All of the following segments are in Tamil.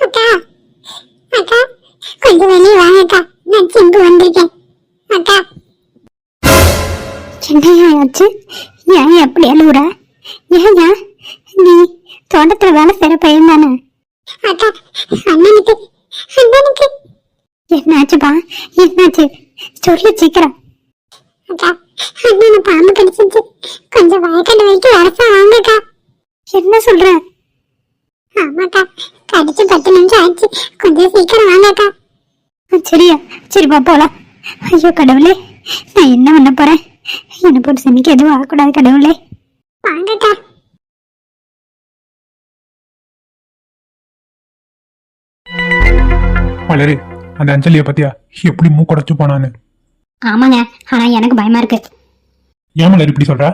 அக்கா அக்கா கொஞ்சம் வெளியே வாங்கக்கா, நான் சிம்பு வந்திருக்கேன் அக்கா. என்னையா ஆச்சு? ஏன் எப்படி அழுகுற? ஏயா நீ தோட்டத்துல வேலை செய்யற பையன் தானே? அக்கா அண்ணனுக்கு அண்ணனுக்கு என்னாச்சுப்பா? என்னாச்சு சொல்லு சீக்கிரம். அக்கா அண்ணனை பாம்பு கடிச்சிச்சு, கொஞ்சம் வயக்காடு வைக்க அரசா வாங்கக்கா. என்ன சொல்ற? ஆமாக்கா, கடிச்சு 10 நிமிஷம் ஆச்சு, கொஞ்சம் சீக்கிரம் வாங்கக்கா. சரியா, சரிப்பா போலாம். ஐயோ கடவுளே, நான் என்ன பண்ண போறேன்? என்ன போட்டு செமிக்க எதுவும் ஆகக்கூடாது கடவுளே. வாங்கக்கா. மலரு, அந்த அஞ்சலியை பத்தியா எப்படி மூக்கடைச்சு போனான்னு? ஆமாங்க, ஆனா எனக்கு பயமா இருக்கு. ஏன் மலர் இப்படி சொல்ற?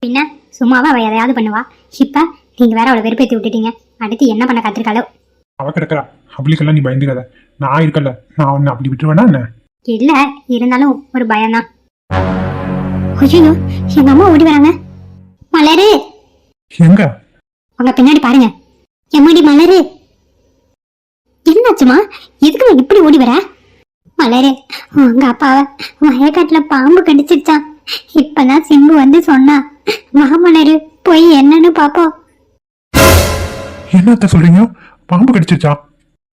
பின்ன சும்மாவா அவ எதையாவது பண்ணுவா. இப்ப நீங்க வேற அவளை வெறுப்பேத்தி விட்டுட்டீங்க. அடுத்து என்ன பண்ண காத்திருக்காளோ? அவ கிடக்குறா, அவளுக்கெல்லாம் நீ பயந்துக்காத. நான் இருக்கல, நான் உன்னை அப்படி விட்டுருவேனா என்ன? இல்ல, இருந்தாலும் ஒரு பயம்தான். ஐயோ, எங்க அம்மா ஓடி வராங்க. மலரு, எங்க? உங்க பின்னாடி பாருங்க. எம்மாடி மலரு, என்னாச்சுமா? எதுக்கு இப்படி ஓடி வர? மலரு, உங்க அப்பாவை வயக்காட்டுல பாம்பு கடிச்சிருச்சான். இப்பதான் சிம்பு வந்து சொன்னா. வா மலரு, போய் என்னன்னு பாப்போம். என்னத்த சொல்றீங்க? பாம்பு கடிச்சிருச்சா?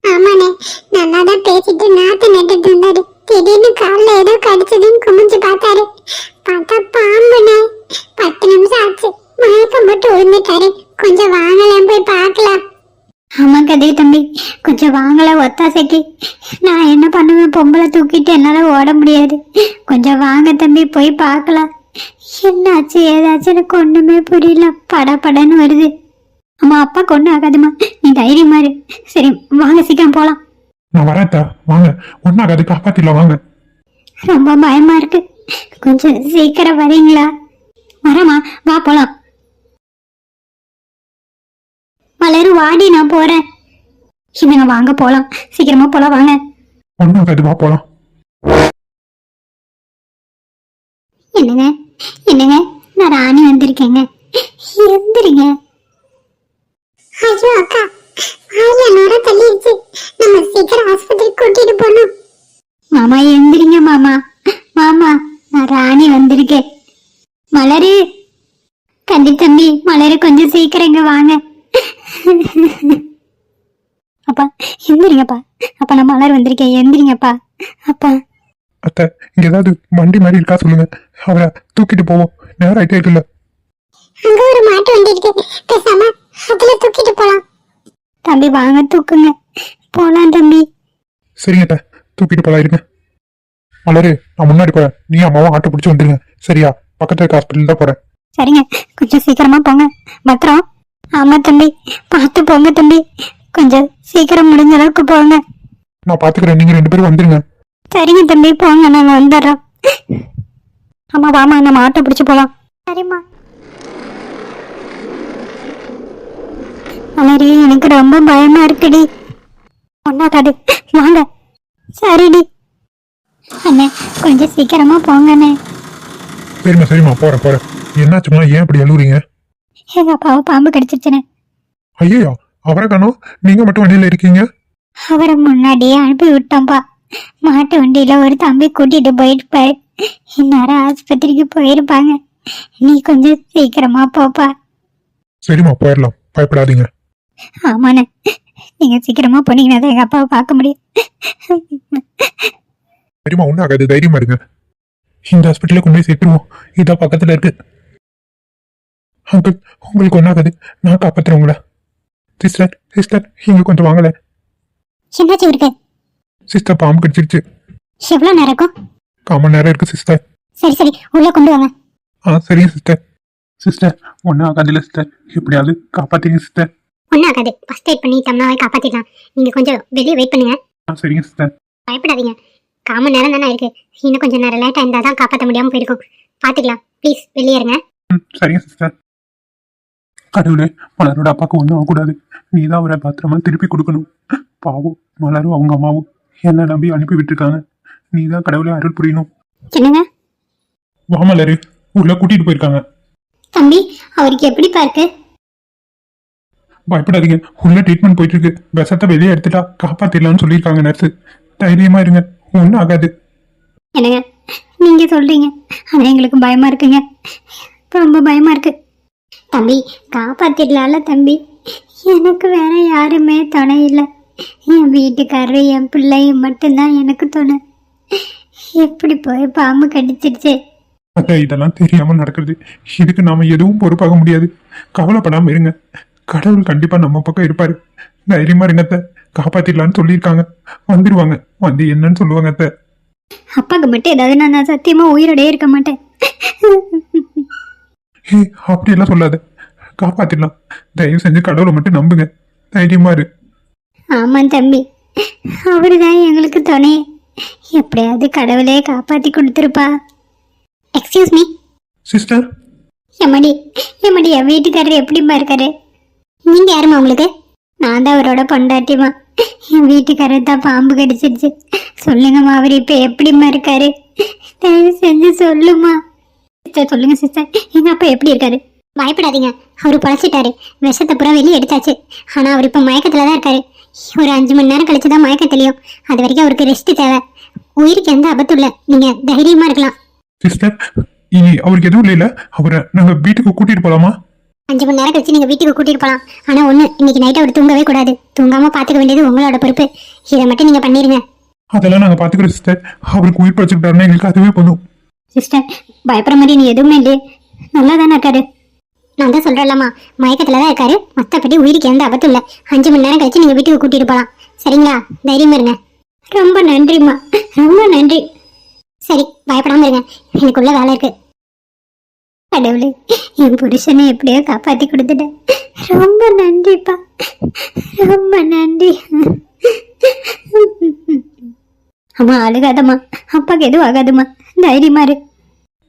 ஆமாண்ணே, நல்லாதான் பேசிட்டு நாத்து நட்டுட்டு இருந்தாரு. திடீர்னு கால்ல ஏதோ கடிச்சதுன்னு குமிஞ்சு பார்த்தாரு. பார்த்தா பாம்புண்ணே. 10 நிமிஷம் ஆச்சு, மயக்கம் போட்டு விழுந்துட்டாரு. கொஞ்சம் வாங்கலாம், போய் பார்க்கலாம். ஆமா கதை தம்பி, கொஞ்சம் வாங்கல ஒத்தாசைக்கு. நான் என்ன பண்ணுவேன்? பொம்பளை தூக்கிட்டு என்னால ஓட முடியாது. கொஞ்சம் வாங்க தம்பி, போய் பார்க்கலாம். என்னாச்சு ஏதாச்சும் எனக்கு ஒண்ணுமே புரியல. படன்னு வருது. அம்மா அப்பா கொண்டு ஆகாதுமா, நீ தைரியமா இரு. சரி வாங்க, சீக்கிரம் போலாம். நான் வரேத்தா, வாங்க. ஒன்னாகாது, காப்பாத்திடலாம் வாங்க. ரொம்ப பயமா இருக்கு, கொஞ்சம் சீக்கிரம் வரீங்களா? வரமா, வா போலாம். மலரு வாடி, நான் போறேன். இவங்க வாங்க போலாம், சீக்கிரமா போலாம் வாங்க. ஒன்னாகாது, வா போலாம். என்னங்க என்னங்க, நான் ராணி வந்திருக்கேங்க, எந்திரிங்க. ஐயோ அக்கா, வாயில நுர தள்ளிடுச்சு, நம்ம சீக்கிரம் ஆஸ்பத்திரி கூட்டிட்டு போகணும். மாமா எந்திரிங்க மாமா. மாமா, நான் ராணி வந்திருக்கேன். மலரு, கண்டி தம்பி, மலரு கொஞ்சம் சீக்கிரம் இங்க வாங்க. அப்பா எந்திரிங்கப்பா. அப்பா நான் மலர் வந்திருக்கேன், எந்திரிங்கப்பா. அப்பா அத்தை, இங்க ஏதாவது வண்டி மாதிரி இருக்கா சொல்லுங்க, அவரை தூக்கிட்டு போவோம். நேரம் ஆயிட்டே இருக்குல்ல. அங்க ஒரு மாட்டு வண்டி இருக்கு, பேசாம அதுல தூக்கிட்டு போலாம். தம்பி வாங்க, தூக்குங்க, போலாம் தம்பி. சரிங்க அத்தை, தூக்கிட்டு போலாம். இருங்க மலரு, நான் முன்னாடி போறேன், நீ அம்மாவும் ஆட்டோ பிடிச்சி வந்துருங்க. சரியா? பக்கத்துல இருக்க ஹாஸ்பிட்டல் தான் போறேன். சரிங்க, கொஞ்சம் சீக்கிரமா போங்க. பத்திரம். ஆமா தம்பி, பார்த்து போங்க தம்பி, கொஞ்சம் சீக்கிரம் முடிஞ்ச அளவுக்கு போங்க. நான் பாத்துக்கிறேன், நீங்க 2 பேரும் வந்துருங்க. சரிங்க தம்பி, போங்க, நாங்க வந்துடுறோம். ஆமா வாமா, நம்ம ஆட்டோ பிடிச்சு போலாம். சரிம்மா. மலரி, எனக்கு ரொம்ப பயமா இருக்குடி. ஒன்னாக்காது, வாங்க. சரிடி அண்ணே, கொஞ்சம் சீக்கிரமா போங்க அண்ணே. சரிம்மா போறேன். என்னாச்சுமா, ஏன் இப்படி அழுவுறீங்க? எங்க அப்பாவை பாம்பு கடிச்சிருச்சுன்னு. ஐயோ, அவரை காணோம், நீங்க மட்டும் வண்டியில இருக்கீங்க. அவரை முன்னாடியே அனுப்பி விட்டோம்ப்பா. மாட்டு வண்டியில ஒரு தம்பி கூட்டிட்டு போயிருப்பாரு. இந்நேரம் ஆஸ்பத்திரிக்கு போயிருப்பாங்க. நீ கொஞ்சம் சீக்கிரமா போப்பா. சரிம்மா, போயிடலாம், பயப்படாதீங்க. ஆமாண்ணே, நீங்க சீக்கிரமா போனீங்கன்னா தான் எங்க அப்பாவை பார்க்க முடியும். சரிம்மா, ஒன்றும் ஆகாது, தைரியமா இருங்க. இந்த ஹாஸ்பிட்டலில் கொண்டு போய் சேர்த்துருவோம், இதான் பக்கத்துல இருக்கு. அங்கிள், உங்களுக்கு ஒன்றும் ஆகாது, நான் காப்பாத்துறேன் உங்களை. சிஸ்டர் இங்க கொஞ்சம் வாங்கல. என்னாச்சு இருக்கு? சிஸ்டர், பாம்பு கடிச்சிருச்சு. எவ்வளவு நேரம் இருக்கும்? 1/4 மணி நேரம் இருக்கு சிஸ்டர். சரி உள்ள கொண்டு வாங்க. சரிங்க சிஸ்டர் ஒன்றும் ஆகாதுல்ல சிஸ்டர், எப்படியாவது காப்பாத்தீங்க சிஸ்டர். ஒன்றும் ஆகாது, ஃபர்ஸ்ட் எய்ட் பண்ணி தம்மாவை காப்பாத்திடலாம். நீங்க கொஞ்சம் வெளியே வெயிட் பண்ணுங்க. சரிங்க சிஸ்டர். பயப்படாதீங்க, 1/4 மணி நேரம் தானே இருக்கு. இன்னும் கொஞ்சம் நேரம் லேட்டா இருந்தா தான் காப்பாற்ற முடியாம போயிருக்கும். பாத்துக்கலாம், ப்ளீஸ் வெளியே இருங்க. சரிங்க சிஸ்டர். கடவுளே, மலரோட அப்பாவுக்கு ஒன்றும் ஆகக்கூடாது, நீ தான் அவரை பத்திரமா திருப்பி கொடுக்கணும். பாவம், மலரும் அவங்க அம்மாவும் என்ன நம்பி அனுப்பி விட்டுருக்காங்க, நீ தான் கடவுளே அருள் புரியணும். என்னங்க? வா மலரு, உள்ள கூட்டிட்டு போயிருக்காங்க. தம்பி, அவருக்கு எப்படி இருக்கு? பயப்படாதீங்க, உள்ள ட்ரீட்மெண்ட் போயிட்டு இருக்கு. விஷத்தை வெளியே எடுத்துட்டா காப்பாத்திடலாம்னு சொல்லியிருக்காங்க நர்ஸு. தைரியமா இருங்க, ஒன்றும் ஆகாது. என்னங்க நீங்க சொல்றீங்க, ஆனா எங்களுக்கு பயமா இருக்குங்க, ரொம்ப பயமா இருக்கு. தம்பி காப்பாத்திடலாம்ல தம்பி, எனக்கு வேற யாருமே துணை இல்லை. என் வீட்டுக்காரரு என் பிள்ளையும் மட்டும்தான் எனக்கு துணை. எப்படி போய் பாம்பு கடிச்சிருச்சு. அத்தை, இதெல்லாம் தெரியாம நடக்கிறது. இதுக்கு நாம எதுவும் பொறுப்பாக முடியாது. கவலைப்படாம இருங்க, கடவுள் கண்டிப்பா நம்ம பக்கம் இருப்பாரு. தைரியமா இருங்க அத்தை, காப்பாத்திடலான்னு சொல்லியிருக்காங்க. வந்துருவாங்க, வந்து என்னன்னு சொல்லுவாங்க அத்தை. அப்பாவுக்கு மட்டும் ஏதாவது நான் சத்தியமா உயிரோடயே இருக்க மாட்டேன். ஹே, அப்படியெல்லாம் சொல்லாத, காப்பாத்திடலாம். தயவு செஞ்சு கடவுளை மட்டும் நம்புங்க, தைரியமா இரு. ஆமா தம்பி, அவருதான் எங்களுக்கு துணை. எப்படியாவது கடவுளே காப்பாத்தி கொடுத்துருப்பா. எக்ஸ்கியூஸ் மீ சிஸ்டர், எம்மடி எம்மடி, என் வீட்டுக்காரர் எப்படிம்மா இருக்காரு? நீங்க யாருமா உங்களுக்கு? நான் தான் அவரோட பொண்டாட்டிமா. என் வீட்டுக்காரர் தான் பாம்பு கடிச்சிருச்சு. சொல்லுங்கம்மா, அவர் இப்ப எப்படிம்மா இருக்காரு? தயவு செஞ்சு சொல்லுமா. சிஸ்டர் சொல்லுங்க சிஸ்டர், எங்க அப்பா எப்படி இருக்காரு? பயப்படாதீங்க, அவரு பொழைச்சிட்டாரு. விஷத்தை பூரா வெளியே எடுத்தாச்சு. ஆனா அவர் இப்ப மயக்கத்துல தான் இருக்காரு. ஒரு 5 மணி நேரம் கழிச்சுதான் மயக்கம் தெளியும். அது வரைக்கும் அவருக்கு ரெஸ்ட் தேவை. உயிருக்கு எந்த ஆபத்தும் இல்லை, நீங்க தைரியமா இருக்கலாம். சிஸ்டர், இனி அவருக்கு எதுவும் இல்லைல்ல? அவரை நாங்க வீட்டுக்கு கூட்டிட்டு போலாமா? 5 மணி நேரம் கழிச்சு நீங்க வீட்டுக்கு கூட்டிட்டு போலாம். ஆனா ஒண்ணு, இன்னைக்கு நைட் அவர் தூங்கவே கூடாது. தூங்காம பாத்துக்க வேண்டியது உங்களோட பொறுப்பு. இதை மட்டும் நீங்க பண்ணிருங்க. அதெல்லாம் நாங்க பாத்துக்கிறோம் சிஸ்டர். அவருக்கு உயிர் பழச்சுக்கிட்டாருன்னா எங்களுக்கு அதுவே போதும். சிஸ்டர் பயப்படுற மாதிரி நீ எதுவுமே இல்லையே, நல்லா தானே இருக்காரு? நான் தான் சொல்றேன்லம்மா, மயக்கத்துல தான் இருக்காரு. மத்தபடி உயிருக்கு எந்த ஆபத்தும் இல்லை. 5 மணி நேரம் கழிச்சு நீங்க வீட்டுக்கு கூட்டிட்டு போலாம். சரிங்களா? தைரியமா இருங்க. ரொம்ப நன்றிம்மா, ரொம்ப நன்றி. சரி, பயப்படாம இருங்க, எனக்குள்ள வேலை இருக்கு. கடவுளே, என் புருஷனை எப்படியோ காப்பாத்தி கொடுத்துட்டேன். ரொம்ப நன்றிப்பா, ரொம்ப நன்றி. அம்மா அழுகாதம்மா, அப்பாக்கு எதுவும் ஆகாதுமா, தைரியமா இரு.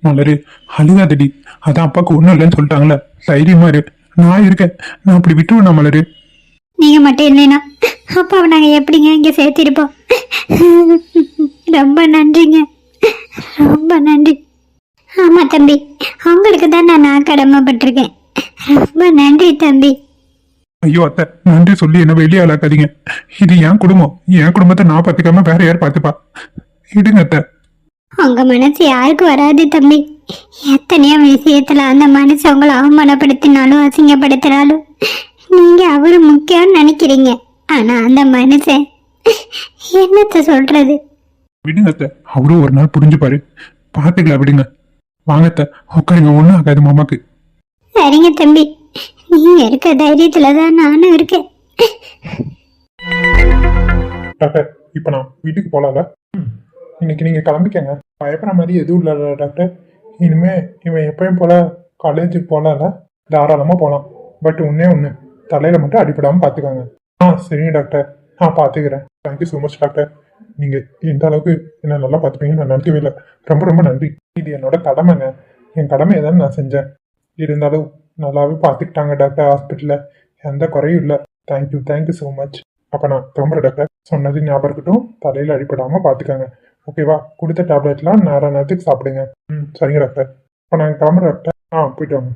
மலரு, அழுகாதடி. அதான் அப்பாவுக்கு ஒண்ணும் இல்லைன்னு சொல்லிட்டாங்களே, தைரியமா இரு. நான் இருக்கேன், நான் அப்படி விட்டுருவேன் மலரு. நீங்க மட்டும் இல்லைனா அப்பாவை நாங்க எப்படிங்க இங்க சேர்த்திருப்போம். ரொம்ப நன்றிங்க, ரொம்ப நன்றி. ஆமா தம்பி, உங்களுக்கு தான் நான் கடமைப்பட்டிருக்கேன். ரொம்ப நன்றி தம்பி. ஐயோ அத்தை, நன்றி சொல்லி என்ன வெளியே ஆளாக்காதீங்க. இது என் குடும்பம். என் குடும்பத்தை நான் பார்த்துக்காம வேற யார் பார்த்துப்பா? இடுங்க அத்தை. உங்க மனசு யாருக்கு வராது தம்பி. எத்தனையோ விஷயத்துல அந்த மனசு உங்களை அவமானப்படுத்தினாலும் அசிங்கப்படுத்தினாலும் நீங்க அவரு முக்கியம்னு நினைக்கிறீங்க. ஆனா அந்த மனுஷன் என்னத்த சொல்றது? விடுங்க அத்தை, அவரும் ஒரு நாள் புரிஞ்சுப்பாரு. பார்த்துக்கலாம், விடுங்க. வாங்க அத்தை, உட்காருங்க, ஒன்றும் ஆகாது மாமாக்கு. சரிங்க தம்பி, நீங்க இருக்க தைரியத்துலதான் நானும் இருக்கேன். டாக்டர், இப்போ நான் வீட்டுக்கு போகலாம்ல? இன்னைக்கு நீங்கள் கிளம்பிக்கங்க. பயப்படுற மாதிரி எதுவும் இல்லை டாக்டர். இனிமே இவன் எப்பயும் போல காலேஜுக்கு போகலாம்ல? தாராளமாக போகலாம். பட் ஒன்று தலையில் மட்டும் அடிப்படாமல் பார்த்துக்கோங்க. சரிங்க டாக்டர், நான் பார்த்துக்கிறேன். Thank you so much doctor. நீங்கள் இந்த அளவுக்கு என்ன நல்லா பார்த்துப்பீங்கன்னு நான் நினைக்கவே இல்லை. ரொம்ப ரொம்ப நன்றி. இது என்னோட கடமைங்க. என் கடமையை தான் நான் செஞ்சேன். இருந்தாலும் நல்லாவே பார்த்துக்கிட்டாங்க டாக்டர் ஹாஸ்பிட்டலில். எந்த குறையும் இல்லை. Thank you so much. அப்போ நான் கிளம்புறேன் டாக்டர். சொன்னது ஞாபகம் இருக்கட்டும், தலையில் அடிப்படாமல் பார்த்துக்கோங்க. ஓகேவா? கொடுத்த டேப்லெட்லாம் நேரத்துக்கு சாப்பிடுங்க. சரிங்க டாக்டர். இப்போ நான் கிளம்புறேன் டாக்டர். போயிட்டு வாங்க.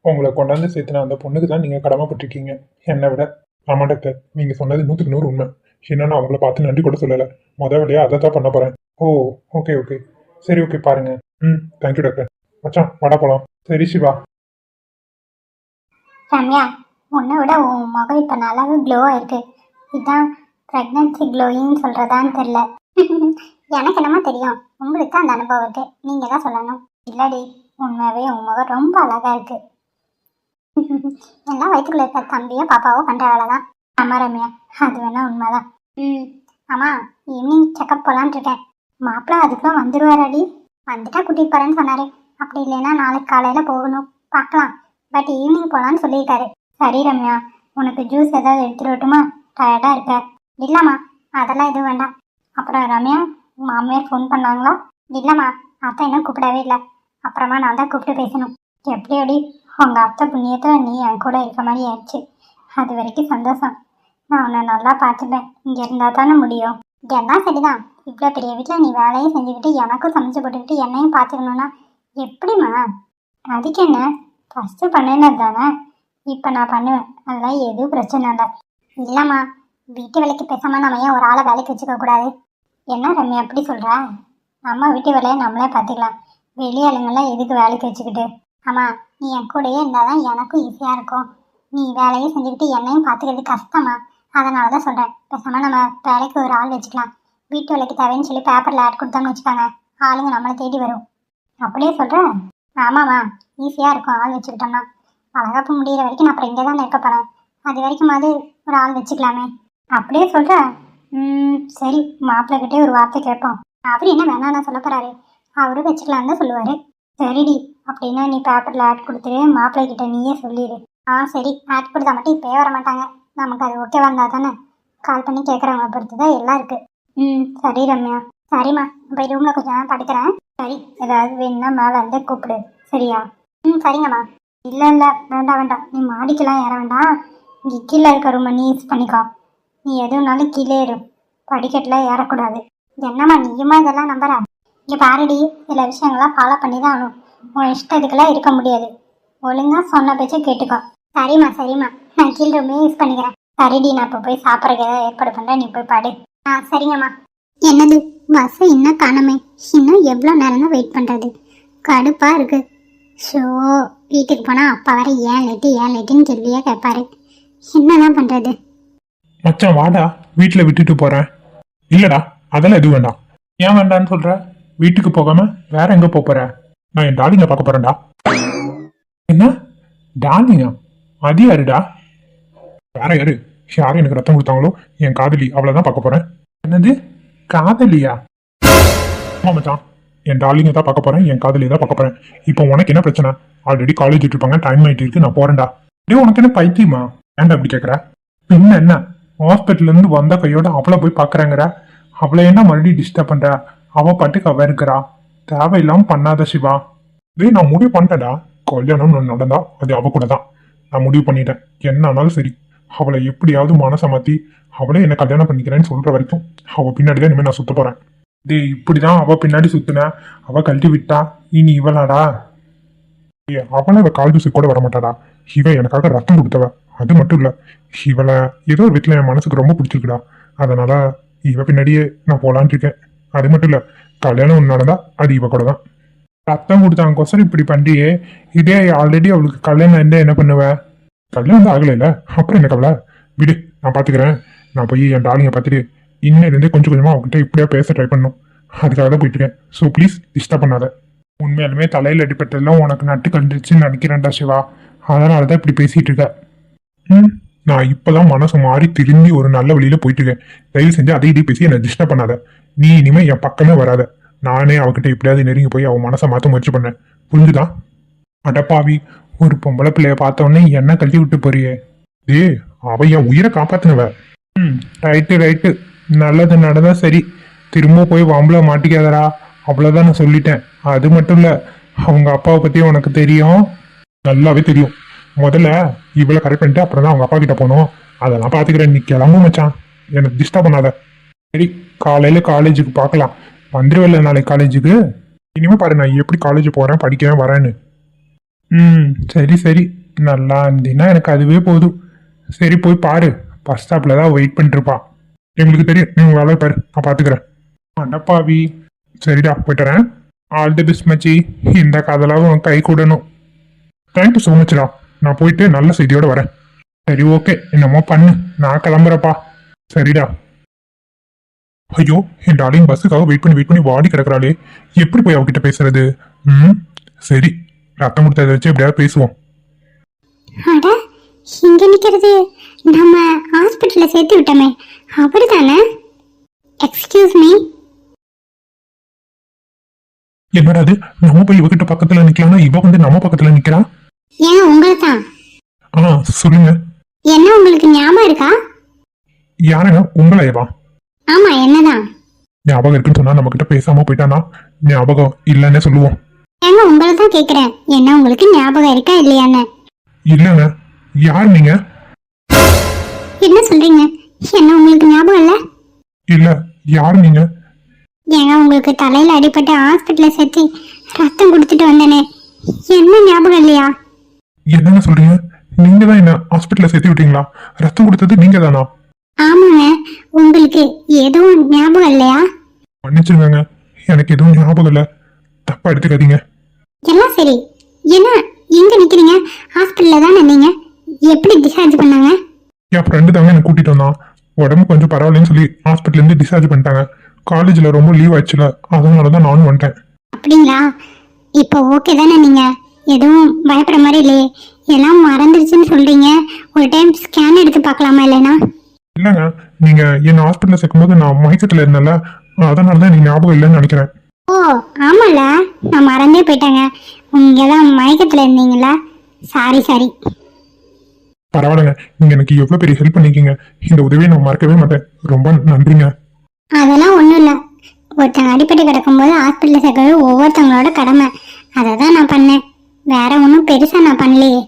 உங்களை கொண்டாந்து சேர்த்துன அந்த பொண்ணுக்கு தான் நீங்கள் கடமைப்பட்டிருக்கீங்க, என்னை விட. ஆமாம் டாக்டர், நீங்கள் சொன்னது 100க்கு 100 உண்மை. இன்னும் நான் அவங்கள பார்த்து நன்றி கூட சொல்லலை. வேலையாக அதை தான் பண்ண போகிறேன். ஓகே சரி, ஓகே பாருங்க. Thank you doctor. மச்சான் வாடா போகலாம். சரி சிவா. ரம்யா, உன்னை விட உன் முகம் இப்போ நல்லாவே க்ளோ ஆயிருக்கு. இதுதான் ப்ரெக்னன்சி க்ளோயின்னு சொல்கிறதான்னு தெரில. எனக்கு என்னமோ தெரியும், உங்களுக்கு தான் அந்த அனுபவம் இருக்கு, நீங்கள் தான் சொல்லணும். இல்லடி, உண்மையாகவே உன் முகம் ரொம்ப அழகாக இருக்கு. எல்லாம் வயிற்றுக்குள்ள இருக்க தம்பியோ பாப்பாவோ பண்ணுற வேலை தான். ஆமாம் ரம்யா, அது வேணா உண்மைதான். ஆமாம், ஈவினிங் செக்கப் போகலான்ட்டு இருக்கேன். மாப்பிள்ளை அதுக்குலாம் வந்துடுவாராடி? வந்துட்டா கூட்டிகிட்டு போகிறேன்னு சொன்னார். அப்படி இல்லைன்னா நாளைக்கு காலையில் போகணும், பார்க்கலாம். பட் ஈவினிங் போகலான்னு சொல்லியிருக்காரு. சரி ரம்யா, உனக்கு ஜூஸ் ஏதாவது எடுத்துட்டு வரட்டுமா? டயர்டாக இருக்க? இல்லைம்மா, அதெல்லாம் எதுவும் வேண்டாம். அப்புறம் ரம்யா, மாமியார் ஃபோன் பண்ணாங்களா? இல்லைம்மா, அத்தை இன்னும் கூப்பிடவே இல்லை. அப்புறமா நான் தான் கூப்பிட்டு பேசணும். எப்படியோடி உங்கள் அத்தை புண்ணியத்தில் நீ என் கூட இருக்க மாதிரி ஆயிடுச்சு. அது வரைக்கும் சந்தோஷம். நான் உன்னை நல்லா பார்த்துப்பேன். இங்கே இருந்தால் தானே முடியும். எல்லாம் சரிதான். இவ்வளோ பெரிய வீட்டில் நீ வேலையும் செஞ்சுக்கிட்டு எனக்கும் சமைச்சு போட்டுக்கிட்டு என்னையும் பார்த்துக்கணுன்னா எப்படிம்மா? அதுக்கு என்ன, ஃபஸ்ட்டு பண்ணினது தானே. இப்போ நான் பண்ணுவேன், அதெல்லாம் எதுவும் பிரச்சனை இல்லை. இல்லைம்மா, வீட்டு வேலைக்கு பேசாம நம்ம ஏன் ஒரு ஆளை வேலைக்கு வச்சுக்க கூடாது? என்ன ரம்யா அப்படி சொல்ற? அம்மா வீட்டு வேலையை நம்மளே பார்த்துக்கலாம், வெளி ஆளுங்கெல்லாம் எதுக்கு வேலைக்கு வச்சுக்கிட்டு? ஆமா, நீ என் கூடயே இருந்தால் தான் எனக்கும் ஈஸியாக இருக்கும். நீ வேலையும் செஞ்சுக்கிட்டு என்னையும் பார்த்துக்கிறது கஷ்டமா? அதனால தான் சொல்கிறேன், பேசாமல் நம்ம வேலைக்கு ஒரு ஆள் வச்சுக்கலாம். வீட்டு வேலைக்கு தேவைன்னு சொல்லி பேப்பரில் ஆட் கொடுத்தோம்னு வச்சுக்கோங்க, ஆளுங்க நம்மளை தேடி வரும். அப்படியே சொல்கிறேன். ஆமாம்மா, ஈஸியாக இருக்கும் ஆள் வச்சுக்கிட்டோம்னா. வளகாப்பு முடிகிற வரைக்கும் நான் அப்புறம் இங்கே தான் இருக்க போகிறேன், அது வரைக்குமாவது ஒரு ஆள் வச்சுக்கலாமே. அப்படியே சொல்கிறேன். சரி, மாப்பிள்ளைகிட்டே ஒரு வார்த்தை கேட்போம். அவர் என்ன வேணாம் சொல்ல போகிறாரு, அவரும் வச்சுக்கலான்னு தான் சொல்லுவார். சரிடி, அப்படின்னா நீ பேப்பரில் ஆட் கொடுத்துரு, மாப்பிள்ளைகிட்ட நீயே சொல்லிடு. சரி, ஆட் கொடுத்தா மட்டும் இப்போயே வர மாட்டாங்க, நமக்கு அது ஓகேவா இருந்தால் தானே. கால் பண்ணி கேட்குறவங்கள பொறுத்து தான் எல்லாம் இருக்குது. சரி ரம்யா. சரிம்மா, போய் ரூமில் கொஞ்சம் நேரம் படிக்கிறேன். சரி, ஏதாவது வேணும்னா மேலே வந்து கூப்பிடு, சரியா? சரிங்கம்மா. இல்லை வேண்டாம், நீ மாடிக்கெல்லாம் ஏற வேண்டாம், இங்கே கீழே இருக்க ரூமை நீ யூஸ் பண்ணிக்கோ. நீ எதுனாலும் கீழே ஏறு, படிக்கட்டில் ஏறக்கூடாது. என்னம்மா நீயுமா இதெல்லாம் நம்புற? இங்கே பாருடி, சில விஷயங்கள்லாம் ஃபாலோ பண்ணி தான் ஆகணும், உன் இஷ்டத்துக்கெல்லாம் இருக்க முடியாது. ஒழுங்காக சொன்ன பேச்சை கேட்டுக்கோ. சரிம்மா, நான் கீழே ரூமே யூஸ் பண்ணிக்கிறேன். சரிடி, நான் இப்போ போய் சாப்பிட்றதுக்கு ஏதாவது ஏற்பாடு பண்ணுறேன், நீ போய் பாடு. சரிங்கம்மா. என்னது, பஸ்ஸை இன்னும் காணுமே, இன்னும் எவ்வளோ நேரம் தான் வெயிட் பண்ணுறது? கடுப்பாக இருக்கு. ஷோ, வீட்டுக்கு போனால் அப்பா வர ஏன் லேட்டுன்னு கேள்வியாக கேட்பாரு. என்னதான் பண்ணுறது? மச்சான் வாடா, வீட்டில் விட்டுட்டு போறேன். இல்லடா, அதெல்லாம் எதுவும் வேண்டாம். ஏன் வேண்டான்னு சொல்ற? வீட்டுக்கு போகாம வேற எங்க போற? நான் என் டார்லிங்க பார்க்க போறேன்டா. என்ன டார்லிங்கா? அது யாருடா? வேற யாரு? யாரும் எனக்கு ரத்தம் கொடுத்தாங்களோ என் காதலி, அவ்வளவுதான் பார்க்க போறேன். என்னது காதலியா? ஆமா மச்சான், என் டார்லிங்க தான் பார்க்க போறேன், என் காதலியை தான் பார்க்க போறேன். இப்போ உனக்கு என்ன பிரச்சனை? ஆல்ரெடி காலேஜ் விட்டுருப்பாங்க, டைம் ஆயிட்டு இருக்கு, நான் போறேன்டா. அப்படியே உனக்கு என்ன பைத்தியமா? ஏன்டா அப்படி கேட்குற? பின்ன என்ன, ஹாஸ்பிட்டல்ல இருந்து வந்த கையோட அவளை போய் பார்க்குறாங்கிற, அவளை என்ன மறுபடியும் டிஸ்டர்ப் பண்ற? அவ பாட்டுக்கு அவ இருக்கிறா, தேவையில்லாம பண்ணாத சிவா. இதே நான் முடிவு பண்ணிட்டேன்டா, கல்யாணம் நடந்தா அது அவ கூட தான். நான் முடிவு பண்ணிட்டேன், என்ன ஆனாலும் சரி, அவளை எப்படியாவது மனசை மாத்தி அவளே என்ன கல்யாணம் பண்ணிக்கிறேன்னு சொல்ற வரைக்கும் அவ பின்னாடிதான் இனிமேல் நான் சுத்த போறேன். இப்படிதான் அவ பின்னாடி சுத்தின, அவ கழட்டி விட்டா, இனி இவளாடா? அவளை இவ கால் தூசி கூட வரமாட்டாடா. இவ எனக்காக ரத்தம் கொடுத்தவ, அது மட்டும் இல்ல, இவளை ஏதோ ஒரு வீட்டுல என் மனசுக்கு ரொம்ப பிடிச்சிருக்குடா, அதனால இவ பின்னாடியே நான் போலான் இருக்கேன். அது மட்டும் இல்ல, கல்யாணம் நடந்தா அது இவ கூட தான். ரத்தம் கொடுத்தாங்கோசரம் இப்படி பண்றியே, இதே ஆல்ரெடி அவளுக்கு கல்யாணம் இருந்தா என்ன பண்ணுவ? கல்யாணம் தான் ஆகல, அப்புறம் என்ன கவலை? விடு, நான் பாத்துக்கிறேன். நான் போய் என் டார்லிங்க பார்த்துட்டு இன்னிலிருந்தே கொஞ்சம் கொஞ்சமா அவங்ககிட்ட இப்படியா பேச ட்ரை பண்ணும், அதுக்காக தான் போயிட்டு இருக்கேன். ஸோ ப்ளீஸ் டிஸ்டர்ப் பண்ணாத. உண்மையாலுமே தலையில் அடிப்பட்டெல்லாம் உனக்கு நட்டு கண்டுச்சுன்னு நினைக்கிறேன்டா சிவா, அதனால தான் இப்படி பேசிட்டு இருக்க. நான் இப்பதான் மனசு மாறி திரும்பி ஒரு நல்ல வழியில போயிட்டு இருக்கேன். தயவு செஞ்சு அதை இடி பேசி என்னை டிஸ்டர்ப் பண்ணாத. நீ இனிமே என் பக்கமே வராத. நானே அவகிட்ட எப்படியாவது நெருங்கி போய் அவன் மனசை மாற்ற முயற்சி பண்ணேன், புரிஞ்சுதா? அடப்பாவி, ஒரு பொம்பளை பிள்ளைய பார்த்தோன்னே என்ன கழட்டி விட்டு போறியே? அவ என் உயிரை காப்பாத்தினவ. ரைட்டு, நல்லது நடந்தா சரி, திரும்ப போய் வம்பளை மாட்டிக்காதரா, அவ்வளவுதான் நான் சொல்லிட்டேன். அது மட்டும் இல்ல, அவங்க அப்பாவை பத்தி உனக்கு தெரியும், நல்லாவே தெரியும். முதல்ல இவ்வளோ கரெக்ட் பண்ணிட்டு அப்புறம் தான் அவங்க அப்பா கிட்ட போனோம், அதெல்லாம் பாத்துக்கிறேன். நீ கிளம்பு மச்சான், எனக்கு டிஸ்டர்ப் பண்ணாத. சரி, காலையில காலேஜுக்கு பார்க்கலாம். வந்துருவல்ல நாளைக்கு காலேஜுக்கு? இனிமே பாரு நான் எப்படி காலேஜ் போறேன், படிக்கிறேன், வரேன்னு. சரி, நல்லா இருந்தீங்கன்னா எனக்கு அதுவே போதும். சரி, போய் பாரு, பஸ் ஸ்டாப்ல தான் வெயிட் பண்ணிட்டு இருப்பா. எங்களுக்கு தெரியும், நீ உங்க வேலை பாரு, நான் பாத்துக்கிறேன். அடப்பாவி, சரிடா, போயிட்டுறேன். ஆல் தி பெஸ்ட் மச்சி, இந்த கதலாவும் கை கூடணும். தேங்க்யூ ஸோ மச்டா, நான் போயிட்டு நல்ல செய்தியோட வரேன். சரி, ஓகே, என்னமோ பண்ணு, நான் கிளம்புறப்பா. சரிடா. ஐயோ, என் டார்லிங் பஸ்ஸுக்காக வெயிட் பண்ணி வாடி கிடக்குறாளே, எப்படி போய் அவகிட்ட பேசுறது? சரி, ரத்தம் கொடுத்ததை வச்சு எப்படியாவது பேசுவோம். அட, இங்க நிக்கிறது நம்ம ஹாஸ்பிட்டல்ல சேர்த்து விட்டோமே, அவரு தானே? Excuse me. என்னடா அது, நம்ம போய் இவகிட்ட பக்கத்துல நிக்கலாம்னா இவ வந்து நம்ம பக்கத்துல நிக்கிறா. ஏன் உங்களை தான்? சொல்லுங்க. என்ன உங்களுக்கு ஞாபகம் இருக்கா? யாருங்க? உங்களையவா? ஆமா, என்னதான் ஞாபகம் இருக்குன்னு சொன்னா நம்ம கிட்ட பேசாம போயிட்டானா ஞாபகம் இல்லன்னு சொல்லுவோம். ஏங்க உங்களை தான் கேக்குறேன், என்ன உங்களுக்கு ஞாபகம் இருக்கா இல்லையான்னு? இல்லங்க, யார் நீங்க? என்ன சொல்றீங்க? என்ன உங்களுக்கு ஞாபகம் இல்ல? இல்ல, யார் நீங்க? ஏங்க உங்களுக்கு தலையில அடிபட்டு ஹாஸ்பிட்டல்ல சேர்த்து ரத்தம் கொடுத்துட்டு வந்தேனே, என்ன ஞாபகம் இல்லையா? என்னங்க சொல்றீங்க? நீங்க தான் என்ன ஹாஸ்பிட்டல்ல சேர்த்து விட்டீங்களா? ரத்தம் கொடுத்தது நீங்க தானா? ஆமாங்க. உங்களுக்கு எதுவும் ஞாபகம் இல்லையா? மன்னிச்சிருங்க, எனக்கு எதுவும் ஞாபகம் இல்லை, தப்பா எடுத்துக்காதீங்க. எல்லாம் சரி. என்ன எங்க நிக்கிறீங்க? ஹாஸ்பிட்டல்ல தானே இருந்தீங்க. எப்படி டிஸ்சார்ஜ் பண்ணாங்க? என் ஃப்ரெண்டு தாங்க என்ன கூட்டிட்டு வந்தான். உடம்பு கொஞ்சம் பரவாயில்லன்னு சொல்லி ஹாஸ்பிட்டல்ல இருந்து டிஸ்சார்ஜ் பண்ணிட்டாங்க. காலேஜ்ல ரொம்ப லீவ் ஆயிடுச்சுல, அதனாலதான் நானும் வந்துட்டேன். அப்படிங்களா? இப்போ ஓகே தானே? நீங்க எதுவும் பயப்படுற மாதிரி இல்லையே. எல்லாம் மறந்துருச்சுன்னு சொல்றீங்க. ஒரு டைம் ஸ்கேன் எடுத்து பார்க்கலாமா? இல்லைனா இல்லைங்க, நீங்க என்ன ஹாஸ்பிட்டல்ல சேர்க்கும்போது நான் மயக்கத்துல இருந்தேன்ல, அதனாலதான் எனக்கு ஞாபகம் இல்லைன்னு நினைக்கிறேன். ஓ ஆமால, நான் மறந்தே போயிட்டேங்க. நீங்க தான் மயக்கத்துல இருந்தீங்களா? Sorry sorry. பரவாயில்லைங்க, நீங்க எனக்கு எவ்வளவு பெரிய ஹெல்ப் பண்ணிருக்கீங்க. இந்த உதவியை நான் மறக்கவே மாட்டேன். ரொம்ப நன்றிங்க. அதெல்லாம் ஒன்றும் இல்லை. ஒருத்தங்க அடிப்பட்டு கிடக்கும்போது ஹாஸ்பிட்டலில் சேர்க்கறது ஒவ்வொருத்தவங்களோட கடமை. அதை தான் நான் பண்ணேன். வேற ஒன்றும் பெருசாக நான் பண்ணலையே.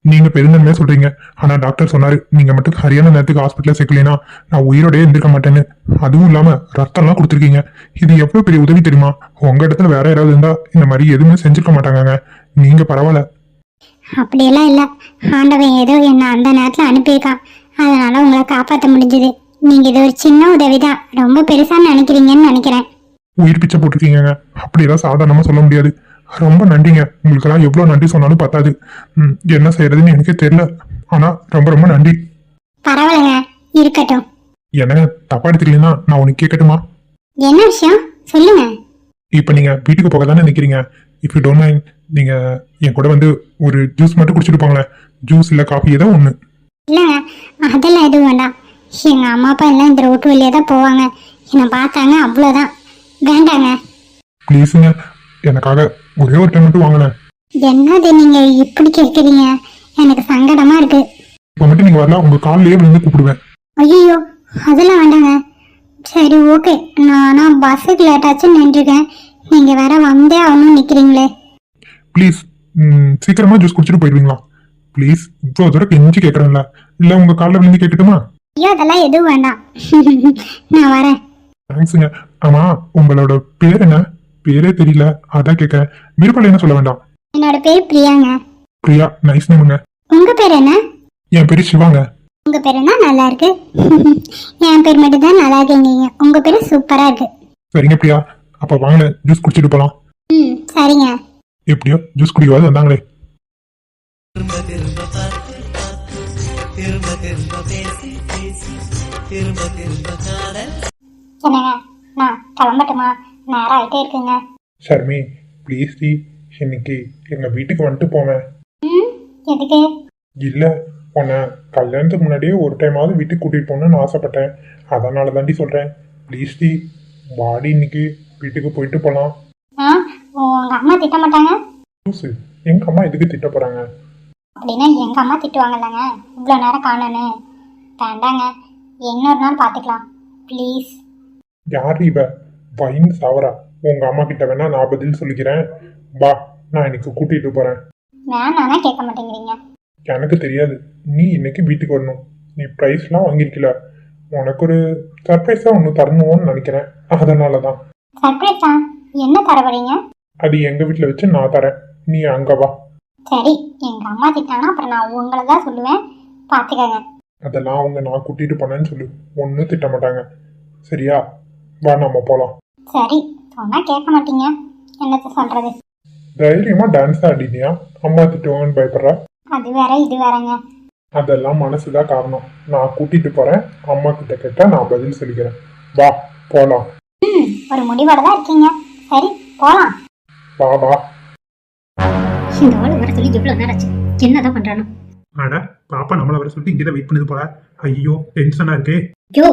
நீங்க பெருந்தன்மையா சொல்றீங்க, ஆனா டாக்டர் சொன்னாரு நீங்க மட்டும் சரியான நேரத்துக்கு ஹாஸ்பிட்டல்ல சேர்க்கலைன்னா நான் உயிரோடய இருந்திருக்க மாட்டேன்னு. அதுவும் இல்லாம ரத்தம் எல்லாம் கொடுத்துருக்கீங்க. இது எவ்வளவு பெரிய உதவி தெரியுமா? உங்க இடத்துல வேற யாராவது இருந்தா இந்த மாதிரி எதுவுமே செஞ்சிருக்க மாட்டாங்க. நீங்க பரவாயில்ல. அப்படியெல்லாம் இல்லை. ஆண்டவன் ஏதோ என்னை அந்த நேரத்தில் அனுப்பியிருக்கான். அதனால உங்களை காப்பாற்ற முடிஞ்சது. நீங்கள் இது ஒரு சின்ன உதவி தான், ரொம்ப பெருசாக நினைக்கிறீங்கன்னு நினைக்கிறேன். உயிர் பிச்சை போட்டிருக்கீங்க, அப்படியெல்லாம் சாதாரணமா சொல்ல முடியாது. ரொம்ப நன்றிங்க. உங்களுக்கெல்லாம் எவ்வளவு நன்றி சொன்னாலும் பத்தாது. என்ன செய்யறதுன்னு எனக்கே தெரியல, ஆனா ரொம்ப ரொம்ப நன்றி. பரவாயில்லைங்க, இருக்கட்டும். என்ன தப்பா எடுத்துக்கலன்னா நான் உனக்கு கேட்கட்டுமா? என்ன விஷயம் சொல்லுங்க. இப்ப நீங்க வீட்டுக்கு போக தானே நிக்கிறீங்க. இஃப் யூ டோன்ட் மைண்ட், நீங்க என் கூட வந்து ஒரு ஜூஸ் மட்டும் குடிச்சிட்டு போங்களேன். ஜூஸ் இல்ல காஃபி ஏதோ ஒண்ணு. இல்லைங்க, அதெல்லாம் எதுவும் வேண்டாம். எங்கள் அம்மா அப்பா எல்லாம் இந்த ரோட்டு வழியாக தான் போவாங்க. என்னை பார்த்தாங்க, அவ்வளோதான். வேண்டாங்க. ப்ளீஸுங்க, எனக்காக ஒரே ஒரு டைம் மட்டும் வாங்கினேன். என்னது நீங்கள் இப்படி கேட்குறீங்க? எனக்கு சங்கடமாக இருக்கு. இப்போ மட்டும் நீங்க வரல, உங்க காலிலேயே விழுந்து கூப்பிடுவேன். ஐயோ, அதெல்லாம் வேண்டாங்க. சரி ஓகே, நான் பஸ்ஸுக்கு லேட்டாச்சுன்னு நின்றுருக்கேன். நீங்கள் வேற வந்தே ஆகணும்னு நிற்கிறீங்களே. ப்ளீஸ் சீக்கிரமா ஜூஸ் குடிச்சிட்டு போயிடுவீங்களா? ப்ளீஸ், இவ்வளோ தூரம் கெஞ்சி கேட்குறேன்ல. இல்லை உங்க காலில் விழுந்து கேட்கட்டுமா? ஐயோ அதெல்லாம் எதுவும் வேண்டாம். நான் வரேன். தேங்க்ஸுங்க. ஆமா, உங்களோட பேர் என்ன? பேரே தெரியல, அதான் கேட்கறேன். விருப்பம் என்ன சொல்ல வேண்டாம். என்னோட பேர் பிரியாங்க. பிரியா, நைஸ் நேமுங்க. உங்கள் பேர் என்ன? என் பேரு சிவாங்க. உங்கள் பேர் என்ன நல்லா இருக்கு. என் பேர் மட்டும் தான் நல்லா இருக்கீங்க. உங்கள் பேர் சூப்பராக இருக்கு. சரிங்க பிரியா, அப்ப வாங்க ஜூஸ் குடிச்சிட்டு போலாம். சரிங்க. எப்படியோ ஜூஸ் குடிக்காது வந்தாங்களே. என்னங்க, நான் கிளம்பட்டுமா? நேரம் ஆகிட்டே இருக்குங்க. ஷர்மி ப்ளீஸ் டி, இன்னைக்கு எங்க வீட்டுக்கு வந்துட்டு போவேன். எதுக்கு? இல்ல, உன்னை கல்யாணத்துக்கு முன்னாடியே ஒரு டைமாவது வீட்டுக்கு கூட்டிட்டு போகணும்னு ஆசைப்பட்டேன். அதனால தாண்டி சொல்றேன். ப்ளீஸ் டி, வாடி, இன்னைக்கு வீட்டுக்கு போயிட்டு போலாம். உங்க அம்மா திட்ட மாட்டாங்க? ஜூஸ் எங்க அம்மா எதுக்கு திட்ட போறாங்க? அப்படின்னா எங்க அம்மா திட்டுவாங்கல்லங்க, இவ்வளோ நேரம் காணோன்னு. வேண்டாங்க, இன்னொரு நாள் பார்த்துக்கலாம் ப்ளீஸ். யார் இவ? வைன் சாவரா? உங்க அம்மா கிட்ட வேணா நான் பதில் சொல்லிக்கிறேன். வா, நான் இன்னைக்கு கூட்டிட்டு போறேன். வேணானா கேட்க மாட்டேங்கிறீங்க. எனக்கு தெரியாது, நீ இன்னைக்கு வீட்டுக்கு வரணும். நீ ப்ரைஸ்லாம் வாங்கியிருக்கல, உனக்கு ஒரு சர்ப்ரைஸா ஒன்று தரணும்னு நினைக்கிறேன். அதனாலதான். சர்ப்ரைஸா? என்ன தர வரீங்க? அது எங்க வீட்டில் வச்சு நான் தரேன், நீ அங்க வா. சரி, எங்க அம்மா திட்டானா அப்புறம் நான் உங்களை தான் சொல்லுவேன், பார்த்துக்கங்க. அதெல்லாம் அவங்க நான் கூட்டிட்டு போனேன்னு சொல்லு, ஒன்றும் திட்ட மாட்டாங்க. சரியா? வா, நம்ம போலாம். சரி, சொன்னா கேட்க மாட்டீங்க, என்னத்த சொல்றது. தைரியமா டான்ஸ் ஆடினியா? அம்மா திட்டுவாங்கன்னு பயப்படுற? அது வேற இது வேறங்க. அதெல்லாம் மனசுதான் காரணம். நான் கூட்டிட்டு போறேன், அம்மா கிட்ட கேட்டா நான் பதில் சொல்லிக்கிறேன். வா போலாம். ஒரு முடிவோட தான் இருக்கீங்க. சரி போலாம். வா வா. இந்த ஆள் வர சொல்லி எவ்வளவு நேரம் ஆச்சு, என்னதான் பண்றானோ. அட பாப்பா, நம்மள வர சொல்லிட்டு இங்கே வெயிட் பண்ணது போல. ஐயோ டென்ஷனா இருக்கே. யோ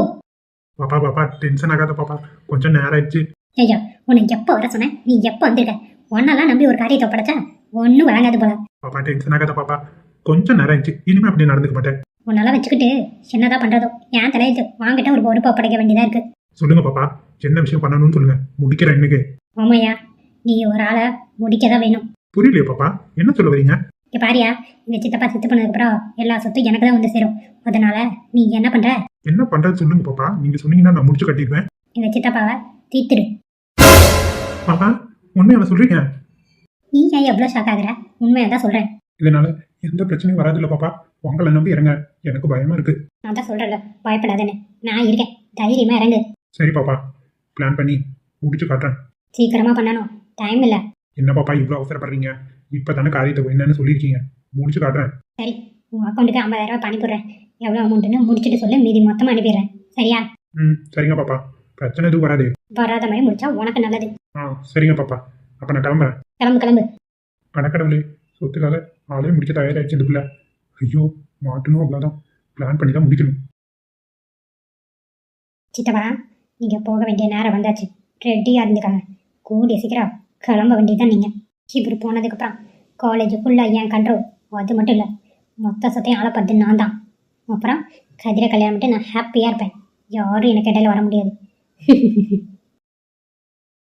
பாப்பா பாப்பா, டென்ஷன் ஆகாத பாப்பா, கொஞ்சம் நேரம் ஆயிடுச்சு. ஐயா, உன்னை எப்போ வர சொன்னேன், நீ எப்போ வந்திருக்க? ஒன்னெல்லாம் நம்பி ஒரு காரியத்தை படைச்சா ஒன்னும் வழங்காது போல. பாப்பா டென்ஷன் ஆகாத பாப்பா, கொஞ்சம் நேரம் ஆயிடுச்சு. இனிமே அப்படி நடந்துக்க மாட்டேன். உன்னெல்லாம் வச்சுக்கிட்டு என்னதான் பண்றதோ என் தலையெழுத்து. வாங்கிட்ட ஒரு பொறுப்பை படைக்க வேண்டியதா இருக்கு. சொல்லுங்க பாப்பா, என்ன விஷயம் பண்ணணும்னு சொல்லுங்க, முடிக்கிறேன் இன்னைக்கு. ஆமாய்யா, நீ ஒரு ஆளை முடிக்கதான் வேணும். புரியலையே பாப்பா, என்ன சொல்ல வரீங்க? இங்க பாரியா, எங்க சித்தப்பா செத்து பண்ணதுக்கு அப்புறம் எல்லா சொத்தும் எனக்கு தான் வந்து சேரும். அதனால நீ என்ன பண்ற? என்ன பண்றது சொல்லுங்க பாப்பா, நீங்க சொன்னீங்கன்னா நான் முடிச்சு கட்டிடுவேன். எங்க சித்தப்பாவை தீத்துரு. பாப்பா உண்மையால சொல்றீங்க? நீ ஏன் எவ்வளவு ஷாக் ஆகுற? உண்மையா தான் சொல்றேன். இதனால எந்த பிரச்சனையும் வராதுல்ல பாப்பா. உங்களை நம்பி இறங்க. எனக்கு பயமா இருக்கு. நான் தான் சொல்கிறேன்ல பயப்படாதேன்னு. நான் இருக்கேன், தைரியமாக இறங்கு. சரி பாப்பா, பிளான் பண்ணி முடிச்சு காட்டுறேன். சீக்கிரமாக பண்ணணும், டைம் இல்லை. என்ன பாப்பா இவ்வளோ அவசரப்படுறீங்க? இப்போ தானே காரியத்தை என்னன்னு சொல்லியிருக்கீங்க. முடிச்சு காட்டுறேன். சரி, உன் அக்கௌண்ட்டுக்கு 50,000 ரூபாய் பண்ணிவிடுறேன். எவ்வளோ அமௌண்ட்டுன்னு முடிச்சுட்டு சொல்லு, மீதி மொத்தமாக அனுப்பிடுறேன். சரியா? சரிங்க பாப்பா, பிரச்சனை எதுவும் வராது. வராத மாதிரி முடிச்சா உனக்கு நல்லது. சரிங்க பாப்பா, அப்போ நான் கிளம்புறேன். கிளம்பு கிளம்பு. அடக்கடவுளே, சொத்துக்காக ஆளே முடிக்க தயாராகிடுச்சு இதுக்குள்ள. ஐயோ, மாட்டணும் அவ்வளோதான். பிளான் பண்ணி தான் முடிக்கணும். சித்தப்பா, நீங்கள் போக வேண்டிய நேரம் வந்தாச்சு. ரெடியாக இருந்துக்காங்க. கூடிய சீக்கிரம் கிளம்ப வேண்டியதுதான் நீங்கள். இவர் போனதுக்கப்புறம் காலேஜ் ஃபுல்லாக ஏன் கண்ட்ரோல். அது மட்டும் இல்லை, மொத்த சொத்தையும் ஆளப்படுறது நான் தான். அப்புறம் கதிரை கல்யாணம் பண்ணிட்டு நான் ஹாப்பியாக இருப்பேன். யாரும் எனக்கு இடையில வர முடியாது.